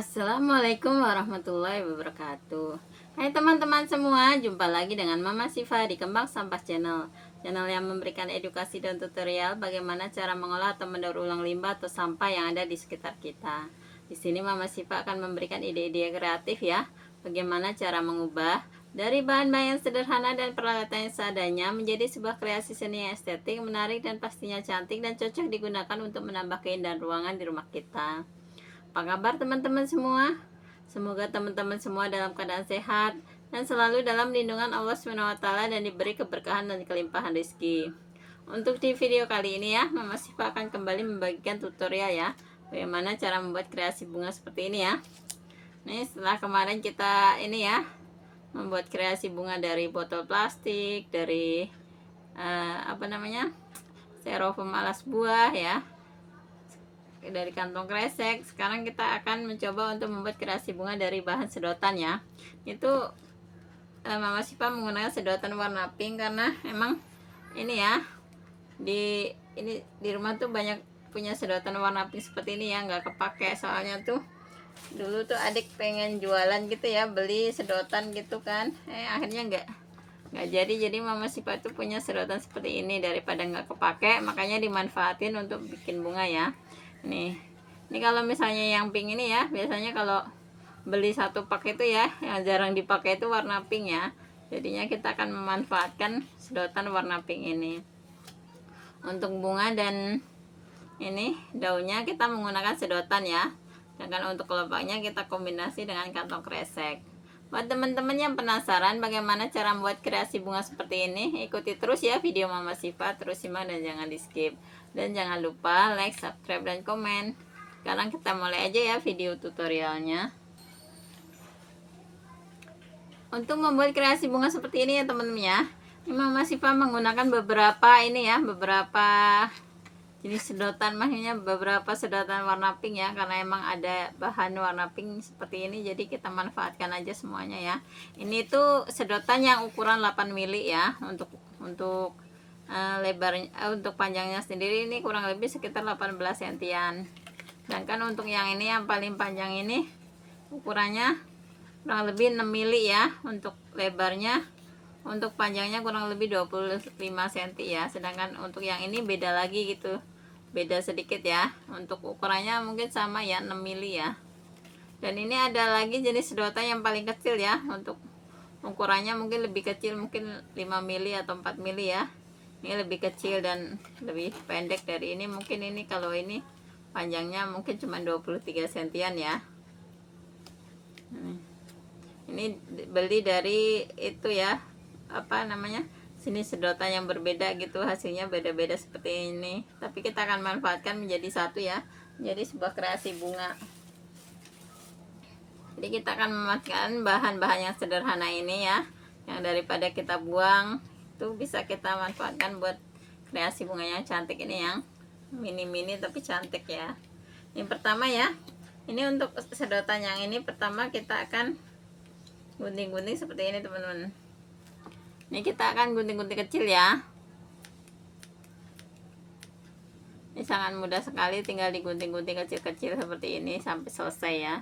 Assalamualaikum warahmatullahi wabarakatuh. Hai teman-teman semua, jumpa lagi dengan Mama Siva di Kembang Sampah Channel. Channel yang memberikan edukasi dan tutorial bagaimana cara mengolah atau mendaur ulang limbah atau sampah yang ada di sekitar kita. Di sini Mama Siva akan memberikan ide-ide kreatif ya, bagaimana cara mengubah dari bahan-bahan yang sederhana dan peralatan yang seadanya menjadi sebuah kreasi seni yang estetik, menarik dan pastinya cantik dan cocok digunakan untuk menambah keindahan ruangan di rumah kita. Apa kabar teman-teman semua? Semoga teman-teman semua dalam keadaan sehat dan selalu dalam lindungan Allah SWT dan diberi keberkahan dan kelimpahan rezeki. Untuk di video kali ini ya, Mama Siva akan kembali membagikan tutorial ya, bagaimana cara membuat kreasi bunga seperti ini ya. Nih setelah kemarin kita ini ya, membuat kreasi bunga dari botol plastik, dari styrofoam alas buah ya, dari kantong kresek. Sekarang kita akan mencoba untuk membuat kreasi bunga dari bahan sedotan ya. Itu Mama Siva menggunakan sedotan warna pink karena emang ini ya, di rumah tuh banyak punya sedotan warna pink seperti ini ya, nggak kepake. Soalnya tuh dulu tuh adik pengen jualan gitu ya, beli sedotan gitu kan, akhirnya nggak jadi Mama Siva tuh punya sedotan seperti ini, daripada nggak kepake makanya dimanfaatin untuk bikin bunga ya. Ini kalau misalnya yang pink ini ya, biasanya kalau beli satu pak itu ya, yang jarang dipakai itu warna pink ya. Jadinya kita akan memanfaatkan sedotan warna pink ini untuk bunga, dan ini daunnya kita menggunakan sedotan ya. Sedangkan untuk kelopaknya kita kombinasi dengan kantong kresek. Buat teman-teman yang penasaran bagaimana cara membuat kreasi bunga seperti ini, ikuti terus ya video Mama Siva, terus simak dan jangan di skip. Dan jangan lupa like, subscribe, dan komen. Sekarang kita mulai aja ya video tutorialnya. Untuk membuat kreasi bunga seperti ini ya teman-teman ya, ini Mama Siva menggunakan beberapa jenis sedotan, maksudnya beberapa sedotan warna pink ya, karena emang ada bahan warna pink seperti ini, jadi kita manfaatkan aja semuanya ya. Ini tuh sedotan yang ukuran 8 mili ya, untuk lebarnya, untuk panjangnya sendiri ini kurang lebih sekitar 18 sentian. Sedangkan untuk yang ini yang paling panjang ini ukurannya kurang lebih 6 mili ya untuk lebarnya. Untuk panjangnya kurang lebih 25 cm ya. Sedangkan untuk yang ini beda lagi gitu, beda sedikit ya. Untuk ukurannya mungkin sama ya, 6 mili ya. Dan ini ada lagi jenis sedotan yang paling kecil ya, untuk ukurannya mungkin lebih kecil, mungkin 5 mili atau 4 mili ya. Ini lebih kecil dan lebih pendek dari ini. Mungkin ini kalau ini panjangnya mungkin cuma 23 sentian ya. Ini beli dari itu ya, sini sedotan yang berbeda gitu, hasilnya beda-beda seperti ini. Tapi kita akan manfaatkan menjadi satu ya, menjadi sebuah kreasi bunga. Jadi kita akan memanfaatkan bahan-bahan yang sederhana ini ya, yang daripada kita buang itu bisa kita manfaatkan buat kreasi bunganya cantik ini, yang mini-mini tapi cantik ya. Yang pertama ya, ini untuk sedotan yang ini, pertama kita akan gunting-gunting seperti ini teman-teman. Ini kita akan gunting-gunting kecil ya. Ini sangat mudah sekali, tinggal digunting-gunting kecil-kecil seperti ini sampai selesai ya.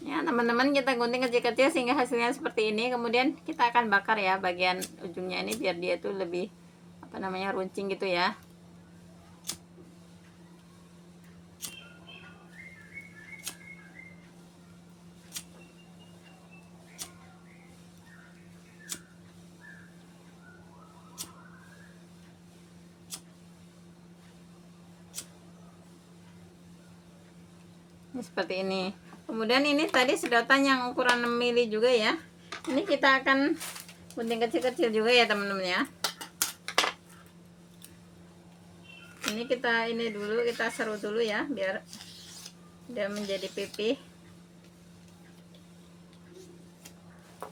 Ya teman-teman, kita gunting kecil-kecil sehingga hasilnya seperti ini. Kemudian kita akan bakar ya bagian ujungnya ini, biar dia tuh lebih runcing gitu ya. Ini seperti ini. Kemudian ini tadi sedotan yang ukuran 6 mili juga ya. Ini kita akan gunting kecil-kecil juga ya teman-teman ya. Ini kita seru dulu ya, biar dia menjadi pipih.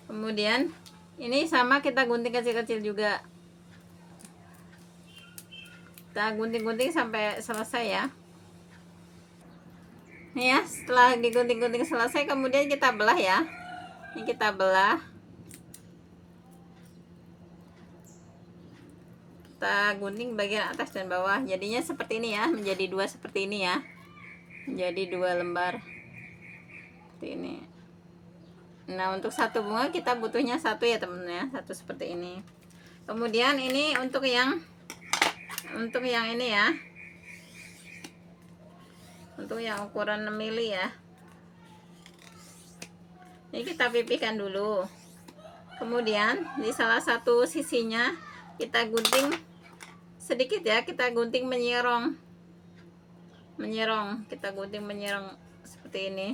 Kemudian ini sama kita gunting kecil-kecil juga. Kita gunting-gunting sampai selesai ya. Nih ya, setelah digunting-gunting selesai, kemudian kita belah ya. Ini kita belah. Kita gunting bagian atas dan bawah. Jadinya seperti ini ya, menjadi dua seperti ini ya. Menjadi dua lembar. seperti ini. Nah, untuk satu bunga kita butuhnya satu ya teman-teman ya, satu seperti ini. Kemudian ini untuk yang ini ya, untuk yang ukuran 6 mili ya, ini kita pipihkan dulu. Kemudian di salah satu sisinya kita gunting sedikit ya, kita gunting menyerong, kita gunting menyerong seperti ini.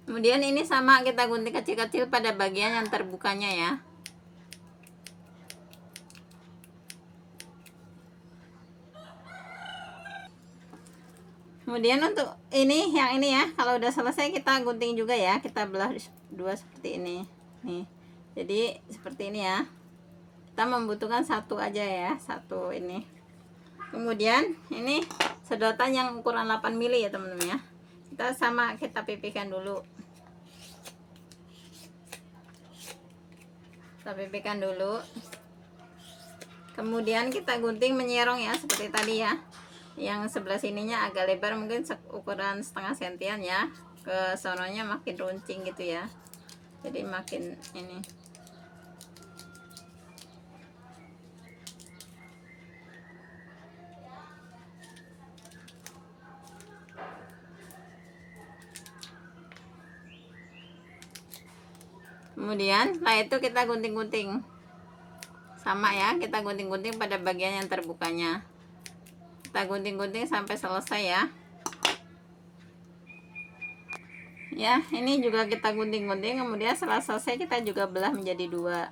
Kemudian ini sama kita gunting kecil-kecil pada bagian yang terbukanya ya. Kemudian untuk ini, yang ini ya, kalau udah selesai kita gunting juga ya, kita belah dua seperti ini. Nih, jadi seperti ini ya. Kita membutuhkan satu aja ya, satu ini. Kemudian ini sedotan yang ukuran 8 mili ya teman-teman ya. Kita sama, kita pipihkan dulu. Kita pipihkan dulu. Kemudian kita gunting menyerong ya, seperti tadi ya. Yang sebelah sininya agak lebar, mungkin ukuran setengah sentian ya. Ke sononya makin runcing gitu ya. Jadi makin ini. Kemudian setelah itu kita gunting-gunting. Sama ya, kita gunting-gunting pada bagian yang terbukanya. Kita gunting-gunting sampai selesai ya. Ya, ini juga kita gunting-gunting, kemudian setelah selesai kita juga belah menjadi dua.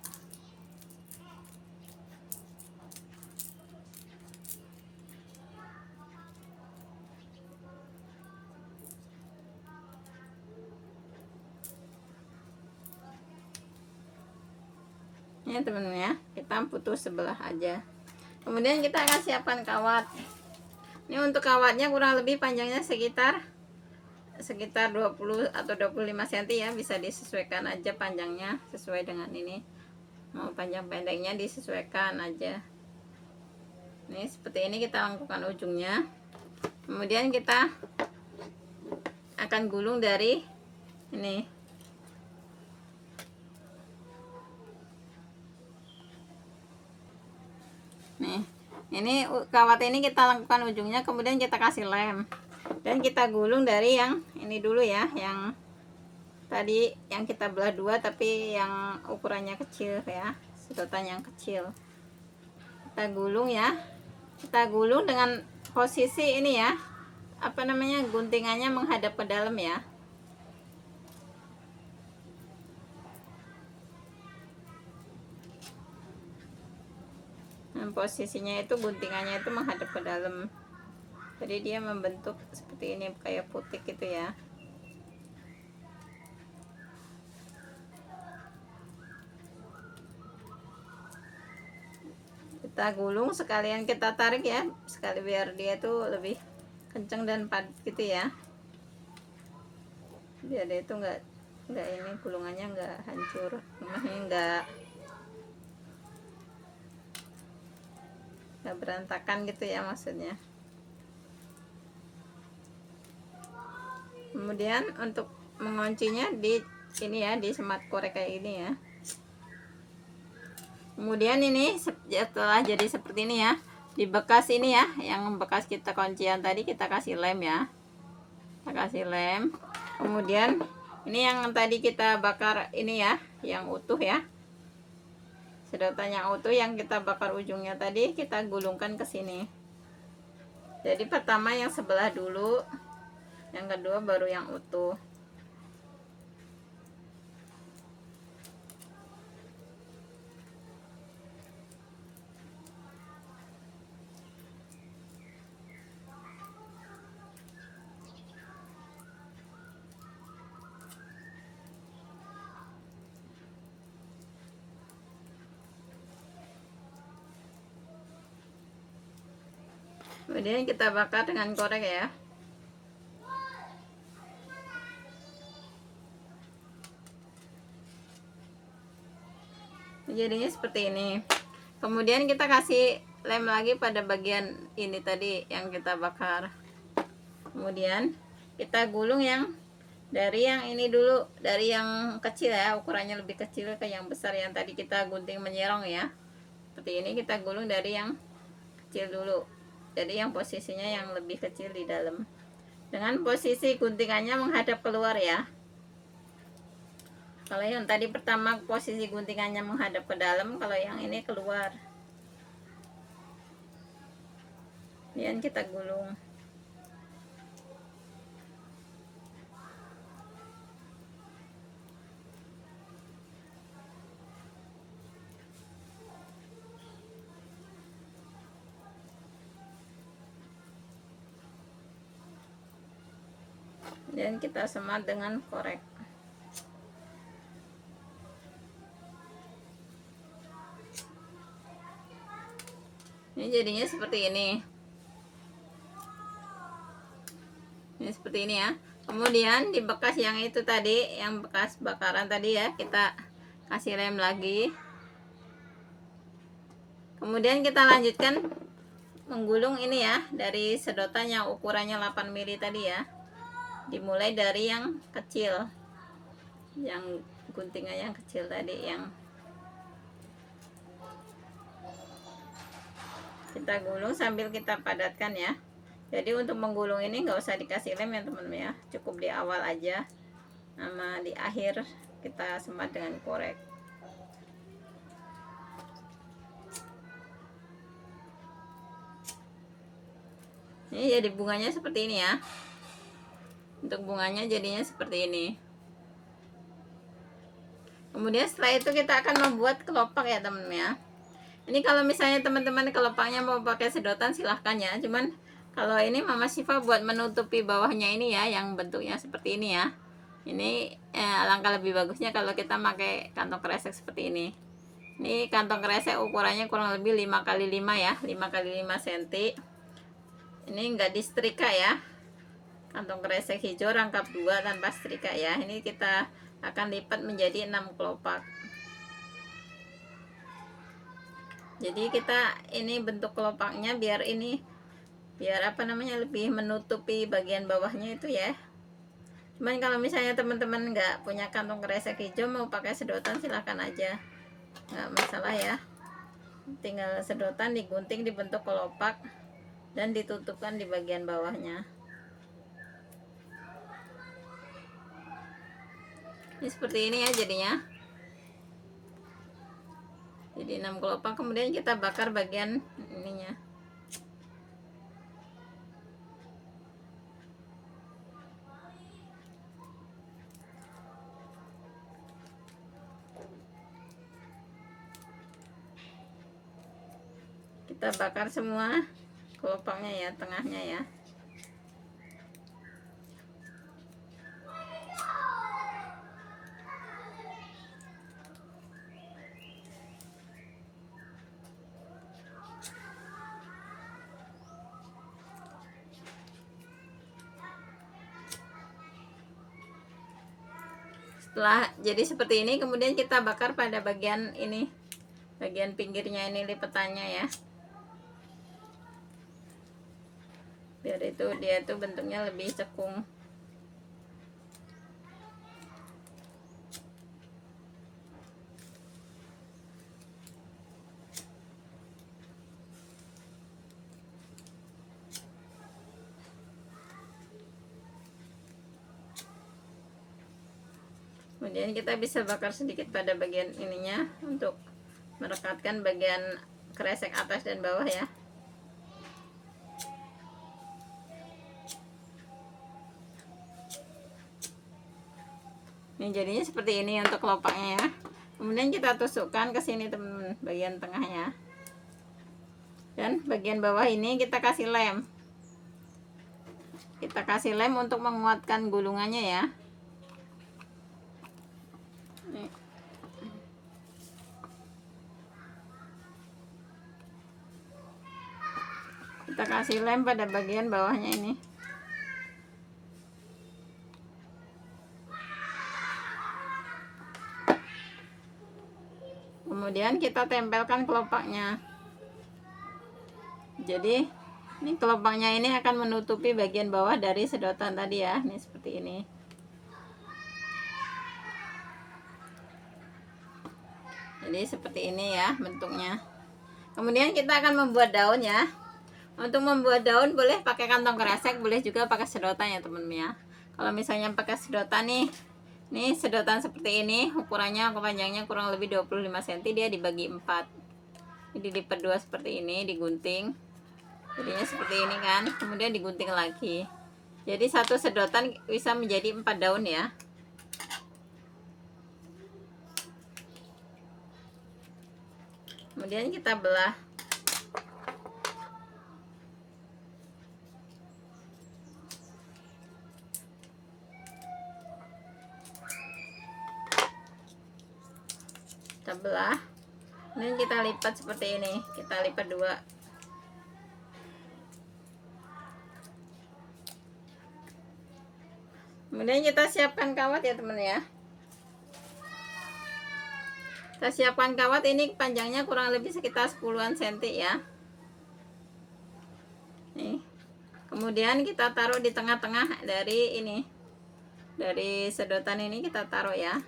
Ya teman-teman ya, kita putus sebelah aja. Kemudian kita akan siapkan kawat. Ini untuk kawatnya kurang lebih panjangnya sekitar 20 atau 25 cm ya, bisa disesuaikan aja panjangnya sesuai dengan ini. Mau panjang pendeknya disesuaikan aja. Ini seperti ini kita lengkungkan ujungnya. Kemudian kita akan gulung dari ini. Nih, ini kawat ini kita lakukan ujungnya, kemudian kita kasih lem dan kita gulung dari yang ini dulu ya, yang tadi yang kita belah dua tapi yang ukurannya kecil ya, sedotan yang kecil. Kita gulung ya, kita gulung dengan posisi ini ya, apa namanya, guntingannya menghadap ke dalam ya. Nah, posisinya itu guntingannya itu menghadap ke dalam, jadi dia membentuk seperti ini kayak putik gitu ya. Kita gulung sekalian kita tarik ya, sekali biar dia tuh lebih kenceng dan padat gitu ya, biar dia itu enggak ini gulungannya enggak hancur, enggak berantakan gitu ya maksudnya. Kemudian untuk menguncinya di ini ya, di semat korek kayak ini ya. Kemudian ini setelah jadi seperti ini ya, di bekas ini ya, yang bekas kita kuncian tadi kita kasih lem ya, kita kasih lem. Kemudian ini yang tadi kita bakar ini ya, yang utuh ya, sedotan yang utuh yang kita bakar ujungnya tadi kita gulungkan ke sini. Jadi pertama yang sebelah dulu, yang kedua baru yang utuh. Kemudian kita bakar dengan korek ya. Jadinya seperti ini. Kemudian kita kasih lem lagi pada bagian ini tadi yang kita bakar. Kemudian kita gulung yang dari yang ini dulu, dari yang kecil ya, ukurannya lebih kecil ke yang besar yang tadi kita gunting menyerong ya. Seperti ini kita gulung dari yang kecil dulu. Jadi yang posisinya yang lebih kecil di dalam. Dengan posisi guntingannya menghadap keluar ya. Kalau yang tadi pertama posisi guntingannya menghadap ke dalam, kalau yang ini keluar. Kemudian kita gulung. Dan kita semat dengan korek. Ini jadinya seperti ini. Ini seperti ini ya. Kemudian di bekas yang itu tadi, yang bekas bakaran tadi ya, kita kasih lem lagi. Kemudian kita lanjutkan menggulung ini ya, dari sedotan yang ukurannya 8 mili tadi ya. Dimulai dari yang kecil, yang guntingan yang kecil tadi, yang kita gulung sambil kita padatkan ya. Jadi untuk menggulung ini nggak usah dikasih lem ya teman-teman ya, cukup di awal aja, sama di akhir kita semat dengan korek. Ini jadi bunganya seperti ini ya. Untuk bunganya jadinya seperti ini. Kemudian setelah itu kita akan membuat kelopak ya teman-teman ya. Ini kalau misalnya teman-teman kelopaknya mau pakai sedotan silahkan ya. Cuman kalau ini Mama Syifa buat menutupi bawahnya ini ya, yang bentuknya seperti ini ya. Ini alangkah lebih bagusnya kalau kita pakai kantong kresek seperti ini. Ini kantong kresek ukurannya kurang lebih 5x5 ya, 5x5 cm. Ini enggak disetrika ya. Kantong kresek hijau rangkap 2 tanpa setrika ya. Ini kita akan lipat menjadi 6 kelopak. Jadi kita ini bentuk kelopaknya biar ini, biar apa namanya, lebih menutupi bagian bawahnya itu ya. Cuman kalau misalnya teman-teman nggak punya kantong kresek hijau, mau pakai sedotan silahkan aja, nggak masalah ya. Tinggal sedotan digunting dibentuk kelopak dan ditutupkan di bagian bawahnya. Ini seperti ini ya jadinya. Jadi 6 kelopak, kemudian kita bakar bagian ininya. Kita bakar semua kelopaknya ya, tengahnya ya. Setelah jadi seperti ini, kemudian kita bakar pada bagian ini, bagian pinggirnya ini, lipetannya ya, biar itu dia tuh bentuknya lebih cekung. Kemudian kita bisa bakar sedikit pada bagian ininya untuk merekatkan bagian kresek atas dan bawah ya. Ini jadinya seperti ini untuk kelopaknya ya. Kemudian kita tusukkan ke sini teman-teman, bagian tengahnya. Dan bagian bawah ini kita kasih lem. Kita kasih lem untuk menguatkan gulungannya ya. Kita kasih lem pada bagian bawahnya ini. Kemudian kita tempelkan kelopaknya. Jadi ini kelopaknya ini akan menutupi bagian bawah dari sedotan tadi ya. Ini seperti ini. Jadi seperti ini ya bentuknya. Kemudian kita akan membuat daun ya. Untuk membuat daun boleh pakai kantong kresek, boleh juga pakai sedotan ya teman-teman ya. Kalau misalnya pakai sedotan nih, ini sedotan seperti ini, ukurannya kepanjangnya kurang lebih 25 cm, dia dibagi 4. Jadi dilipat 2 seperti ini, digunting. Jadinya seperti ini kan, kemudian digunting lagi. Jadi satu sedotan bisa menjadi 4 daun ya. Kemudian kita belah. Kita belah, dan kita lipat seperti ini. Kita lipat 2. Kemudian kita siapkan kawat ya teman ya. Kita siapkan kawat, ini panjangnya kurang lebih sekitar 10-an cm ya. Nih. Kemudian kita taruh di tengah-tengah dari ini, dari sedotan ini kita taruh ya.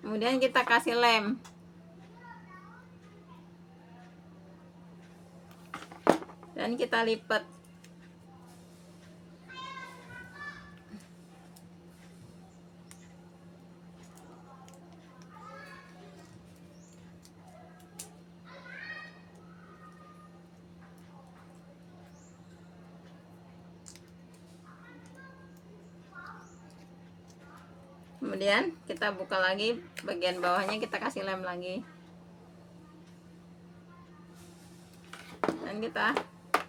Kemudian kita kasih lem. Dan kita lipat. Kemudian kita buka lagi bagian bawahnya, kita kasih lem lagi. Dan kita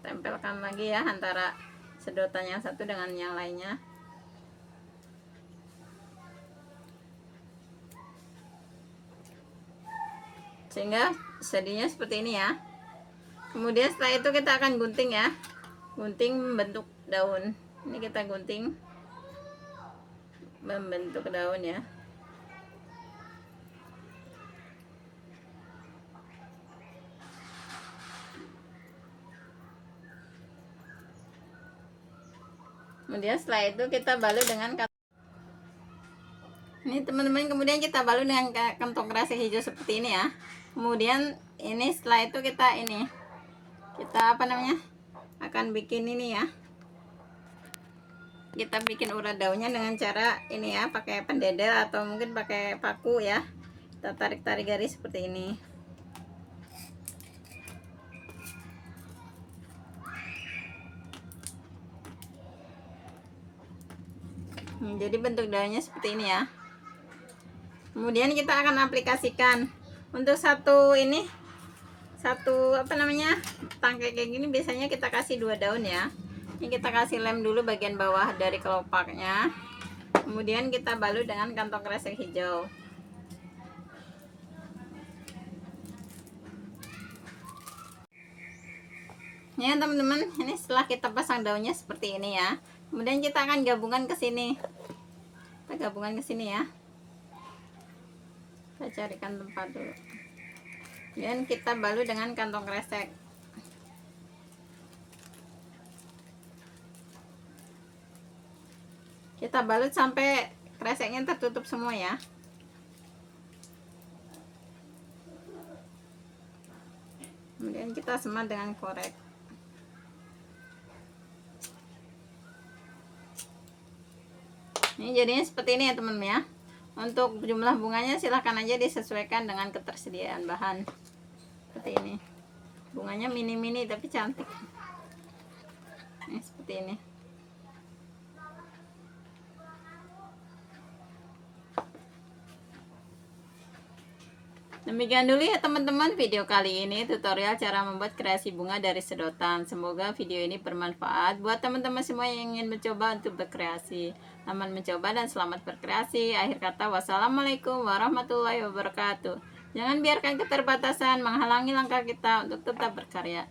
tempelkan lagi ya antara sedotan yang satu dengan yang lainnya. Sehingga jadinya seperti ini ya. Kemudian setelah itu kita akan gunting ya. Gunting membentuk daun. Ini kita gunting membentuk daun ya. Kemudian setelah itu kita balut dengan ini teman-teman, kemudian kita balut dengan kantong kresek hijau seperti ini ya. Kemudian ini setelah itu kita apa namanya, akan bikin ini ya. Kita bikin urat daunnya dengan cara ini ya, pakai pendedel atau mungkin pakai paku ya. Kita tarik-tarik garis seperti ini. Jadi bentuk daunnya seperti ini ya. Kemudian kita akan aplikasikan untuk satu apa namanya, tangkai kayak gini biasanya kita kasih 2 daun ya. Ini kita kasih lem dulu bagian bawah dari kelopaknya. Kemudian kita balut dengan kantong kresek hijau. Ya teman-teman, ini setelah kita pasang daunnya seperti ini ya. Kemudian kita akan gabungkan ke sini. Kita gabungkan ke sini ya. Kita carikan tempat dulu. Dan kita balut dengan kantong kresek. Kita balut sampai kreseknya tertutup semua ya. Kemudian kita semat dengan korek. Ini jadinya seperti ini ya teman-teman ya. Untuk jumlah bunganya silahkan aja disesuaikan dengan ketersediaan bahan. Seperti ini. Bunganya mini-mini tapi cantik. Ini seperti ini. Demikian dulu ya teman-teman video kali ini, tutorial cara membuat kreasi bunga dari sedotan. Semoga video ini bermanfaat buat teman-teman semua yang ingin mencoba untuk berkreasi. Selamat mencoba dan selamat berkreasi. Akhir kata, wassalamualaikum warahmatullahi wabarakatuh. Jangan biarkan keterbatasan menghalangi langkah kita untuk tetap berkarya.